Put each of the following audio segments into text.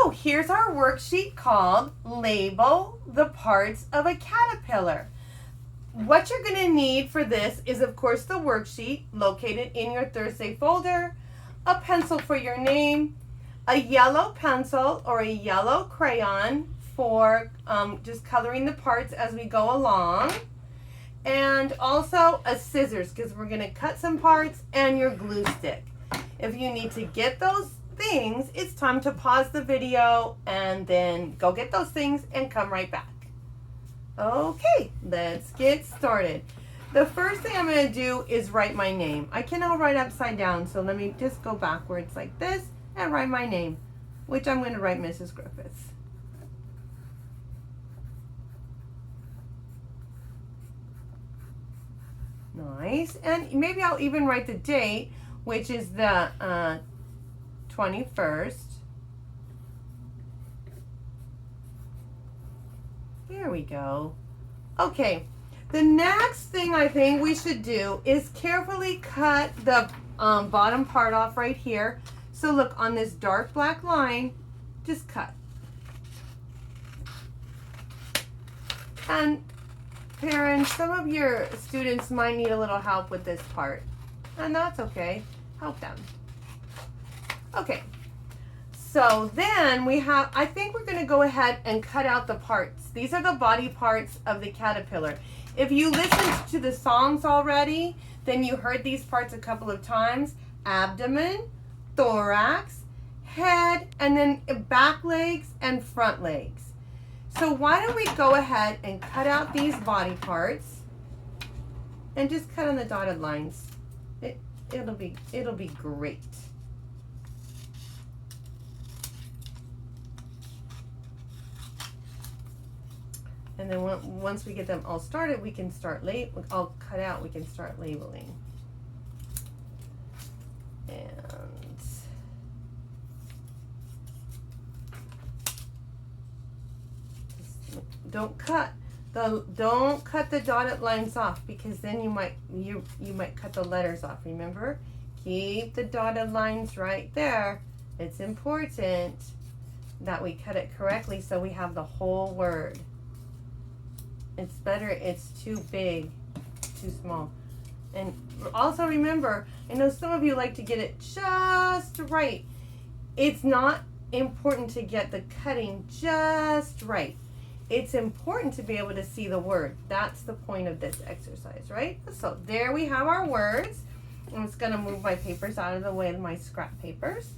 So here's our worksheet called Label the Parts of a Caterpillar. What you're going to need for this is, of course, the worksheet located in your Thursday folder, a pencil for your name, a yellow pencil or a yellow crayon for just coloring the parts as we go along, and also a scissors because we're going to cut some parts, and your glue stick. If you need to get those things, it's time to pause the video and then go get those things and come right back. Okay, let's get started. The first thing I'm going to do is write my name. I cannot write upside down, so let me just go backwards like this and write my name, which I'm going to write Mrs. Griffiths. Nice. And maybe I'll even write the date, which is the 21st. There we go. Okay, the next thing I think we should do is carefully cut the bottom part off right here. So look, on this dark black line, just cut. And parents, some of your students might need a little help with this part, and that's okay. Help them. Okay. So then we have, I think we're going to go ahead and cut out the parts. These are the body parts of the caterpillar. If you listened to the songs already, then you heard these parts a couple of times. Abdomen, thorax, head, and then back legs and front legs. So why don't we go ahead and cut out these body parts and just cut on the dotted lines. It'll be great. And then once we get them all started, we can start all cut out, we can start labeling. And don't cut the dotted lines off, because then you might cut the letters off. Remember, keep the dotted lines right there. It's important that we cut it correctly so we have the whole word. It's better, it's too big, too small. And also remember, I know some of you like to get it just right. It's not important to get the cutting just right. It's important to be able to see the word. That's the point of this exercise, right? So there we have our words. I'm just going to move my papers out of the way, my scrap papers.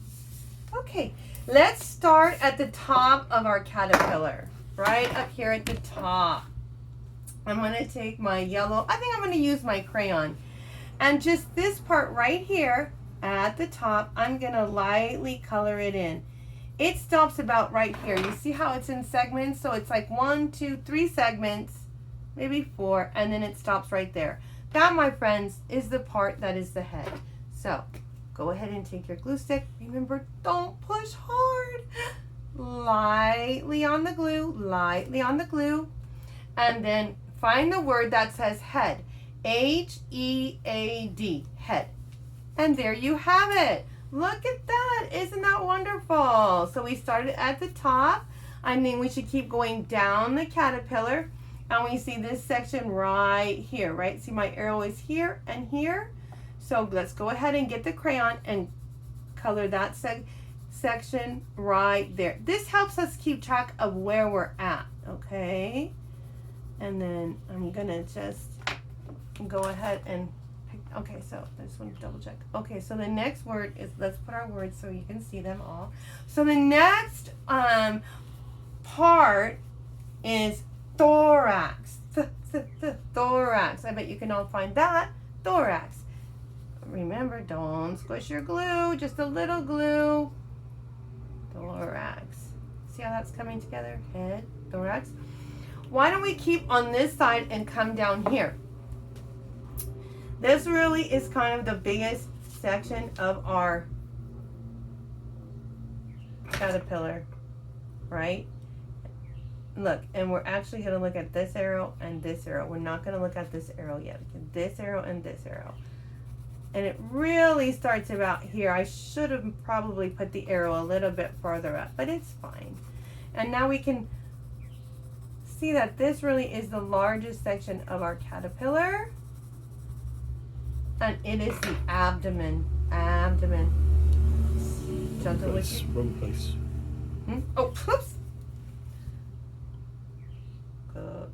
Okay, let's start at the top of our caterpillar, right up here at the top. I'm going to take my yellow, I think I'm going to use my crayon. And just this part right here at the top, I'm going to lightly color it in. It stops about right here. You see how it's in segments? So it's like 1, 2, 3 segments, maybe 4, and then it stops right there. That, my friends, is the part that is the head. So go ahead and take your glue stick. Remember, don't push hard. Lightly on the glue, lightly on the glue. And then find the word that says head. H-E-A-D, head. And there you have it. Look at that. Isn't that wonderful? So we started at the top. I think we should keep going down the caterpillar. And we see this section right here, right? See, my arrow is here and here. So let's go ahead and get the crayon and color that section right there. This helps us keep track of where we're at, okay? And then I'm gonna just go ahead and pick, okay, so I just want to double check. Okay, so the next word is, let's put our words so you can see them all. So the next part is thorax. Thorax. I bet you can all find that. Thorax. Remember, don't squish your glue, just a little glue. Thorax. See how that's coming together? Head, thorax. Why don't we keep on this side and come down here? This really is kind of the biggest section of our caterpillar, right? Look, and we're actually going to look at this arrow and this arrow. We're not going to look at this arrow yet. This arrow and this arrow. And it really starts about here. I should have probably put the arrow a little bit farther up, but it's fine. And now we can see that this really is the largest section of our caterpillar. And it is the abdomen. Abdomen. Gentle with you. Wrong place. Oh, whoops. Good.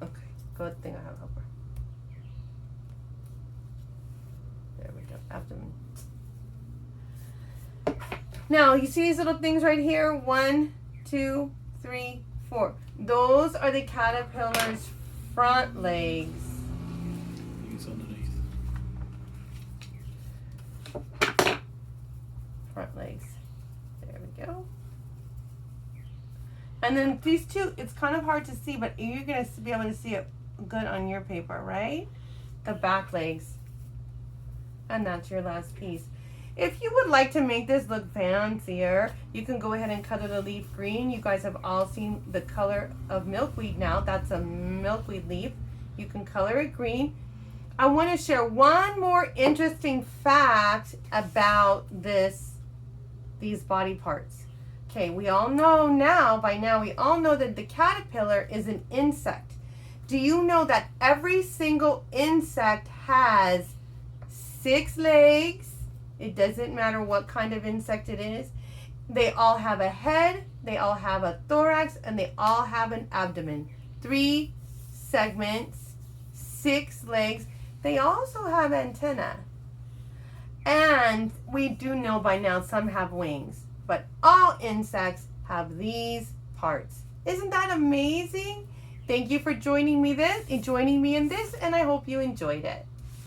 Okay, good thing I have helper. There we go, abdomen. Now, you see these little things right here? 1, 2, 3, 4. Those are the caterpillar's front legs. It's underneath. Front legs. There we go. And then these two, it's kind of hard to see, but you're going to be able to see it good on your paper, right? The back legs. And that's your last piece. If you would like to make this look fancier, you can go ahead and cut it a leaf green. You guys have all seen the color of milkweed now. That's a milkweed leaf. You can color it green. I want to share one more interesting fact about these body parts. Okay, we all know now, by now, we all know that the caterpillar is an insect. Do you know that every single insect has 6 legs? It doesn't matter what kind of insect it is. They all have a head, they all have a thorax, and they all have an abdomen. 3 segments, 6 legs. They also have antennae. And we do know by now some have wings, but all insects have these parts. Isn't that amazing? Thank you for joining me in this, and I hope you enjoyed it.